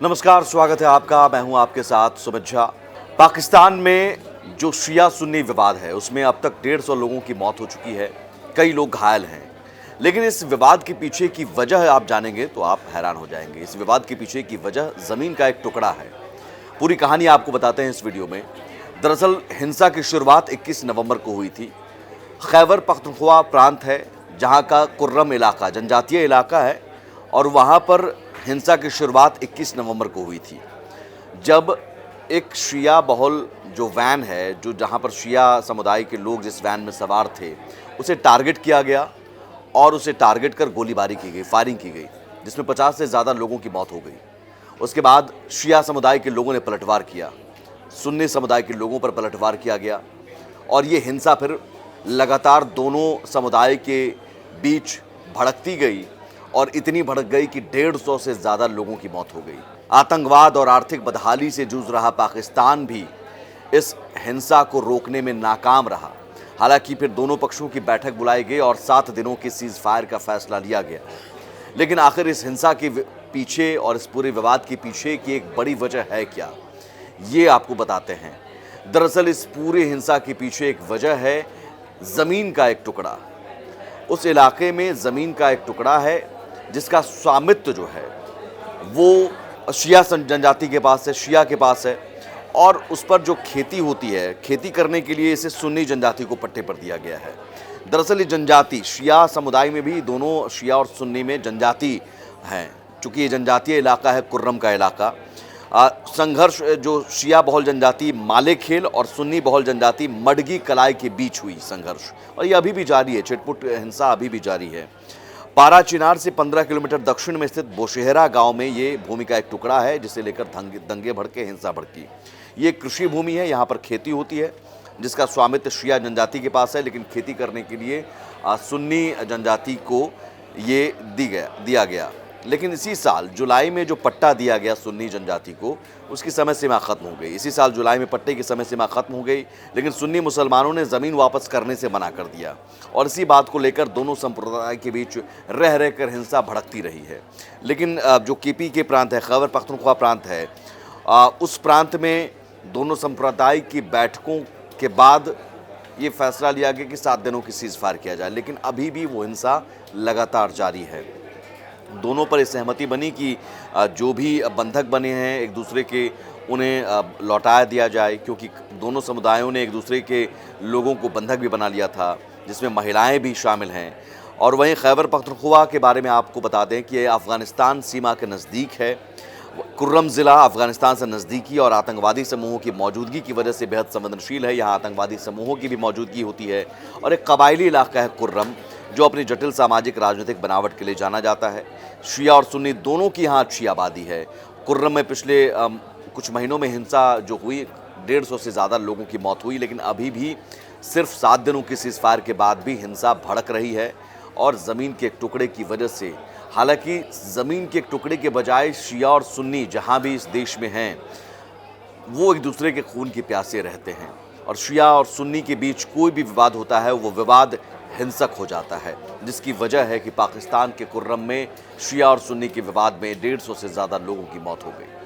नमस्कार, स्वागत है आपका। मैं हूं आपके साथ सुमित झा। पाकिस्तान में जो शिया सुन्नी विवाद है उसमें अब तक 150 लोगों की मौत हो चुकी है, कई लोग घायल हैं। लेकिन इस विवाद के पीछे की वजह आप जानेंगे तो आप हैरान हो जाएंगे। इस विवाद के पीछे की वजह जमीन का एक टुकड़ा है। पूरी कहानी आपको बताते हैं इस वीडियो में। दरअसल हिंसा की शुरुआत 21 नवंबर को हुई थी। खैबर पख्तूनख्वा प्रांत है जहाँ का कुर्रम इलाका जनजातीय इलाका है और वहाँ पर हिंसा की शुरुआत 21 नवंबर को हुई थी, जब एक शिया बहुल जो वैन है, जो जहाँ पर शिया समुदाय के लोग जिस वैन में सवार थे, उसे टारगेट किया गया और उसे टारगेट कर गोलीबारी की गई, फायरिंग की गई, जिसमें 50 से ज़्यादा लोगों की मौत हो गई। उसके बाद शिया समुदाय के लोगों ने पलटवार किया, सुन्नी समुदाय के लोगों पर पलटवार किया गया और ये हिंसा फिर लगातार दोनों समुदाय के बीच भड़कती गई और इतनी भड़क गई कि 150 से ज़्यादा लोगों की मौत हो गई। आतंकवाद और आर्थिक बदहाली से जूझ रहा पाकिस्तान भी इस हिंसा को रोकने में नाकाम रहा। हालांकि फिर दोनों पक्षों की बैठक बुलाई गई और 7 दिनों के सीज फायर का फैसला लिया गया। लेकिन आखिर इस हिंसा के पीछे और इस पूरे विवाद के पीछे की एक बड़ी वजह है क्या, ये आपको बताते हैं। दरअसल इस पूरी हिंसा के पीछे एक वजह है ज़मीन का एक टुकड़ा। उस इलाके में ज़मीन का एक टुकड़ा है जिसका स्वामित्व जो है वो शिया जनजाति के पास है, शिया के पास है, और उस पर जो खेती होती है, खेती करने के लिए इसे सुन्नी जनजाति को पट्टे पर दिया गया है। दरअसल ये जनजाति शिया समुदाय में भी दोनों शिया और सुन्नी में जनजाति हैं। चूँकि ये जनजातीय इलाका है, कुर्रम का इलाका, संघर्ष जो शिया बहुल जनजाति माले खेल और सुन्नी बहुल जनजाति मडगी कलाई के बीच हुई संघर्ष, और ये अभी भी जारी है। छिटपुट हिंसा अभी भी जारी है। पारा चिनार से 15 किलोमीटर दक्षिण में स्थित बोशेहरा गांव में ये भूमि का एक टुकड़ा है जिसे लेकर दंगे भड़के, हिंसा भड़की। ये कृषि भूमि है, यहाँ पर खेती होती है जिसका स्वामित्व शिया जनजाति के पास है, लेकिन खेती करने के लिए सुन्नी जनजाति को ये दिया गया। लेकिन इसी साल जुलाई में जो पट्टा दिया गया सुन्नी जनजाति को, उसकी समय सीमा खत्म हो गई। इसी साल जुलाई में पट्टे की समय सीमा खत्म हो गई, लेकिन सुन्नी मुसलमानों ने ज़मीन वापस करने से मना कर दिया और इसी बात को लेकर दोनों संप्रदाय के बीच रह रहकर हिंसा भड़कती रही है। लेकिन जो केपी के प्रांत है, खैबर पख्तूनख्वा प्रांत है, उस प्रांत में दोनों संप्रदाय की बैठकों के बाद ये फैसला लिया गया कि 7 दिनों की सीज़ फायर किया जाए, लेकिन अभी भी वो हिंसा लगातार जारी है। दोनों पर सहमति बनी कि जो भी बंधक बने हैं एक दूसरे के, उन्हें लौटाया दिया जाए, क्योंकि दोनों समुदायों ने एक दूसरे के लोगों को बंधक भी बना लिया था, जिसमें महिलाएं भी शामिल हैं। और वहीं खैबर पख्तूनख्वा के बारे में आपको बता दें कि ये अफ़गानिस्तान सीमा के नज़दीक है। कुर्रम ज़िला अफ़गानिस्तान से नज़दीकी और आतंकवादी समूहों की मौजूदगी की वजह से बेहद संवेदनशील है। यहाँ आतंकवादी समूहों की भी मौजूदगी होती है और एक कबायली इलाका है कुर्रम, जो अपनी जटिल सामाजिक राजनीतिक बनावट के लिए जाना जाता है। शिया और सुन्नी दोनों की यहाँ अच्छी आबादी है। कुर्रम में पिछले कुछ महीनों में हिंसा जो हुई, 150 से ज़्यादा लोगों की मौत हुई, लेकिन अभी भी सिर्फ 7 दिनों की सीज़ फायर के बाद भी हिंसा भड़क रही है और ज़मीन के एक टुकड़े की वजह से। हालांकि ज़मीन के एक टुकड़े के बजाय शिया और सुन्नी जहाँ भी इस देश में हैं, वो एक दूसरे के खून के प्यासे रहते हैं और शिया और सुन्नी के बीच कोई भी विवाद होता है वो विवाद हिंसक हो जाता है, जिसकी वजह है कि पाकिस्तान के कुर्रम में शिया और सुन्नी के विवाद में 150 से ज़्यादा लोगों की मौत हो गई।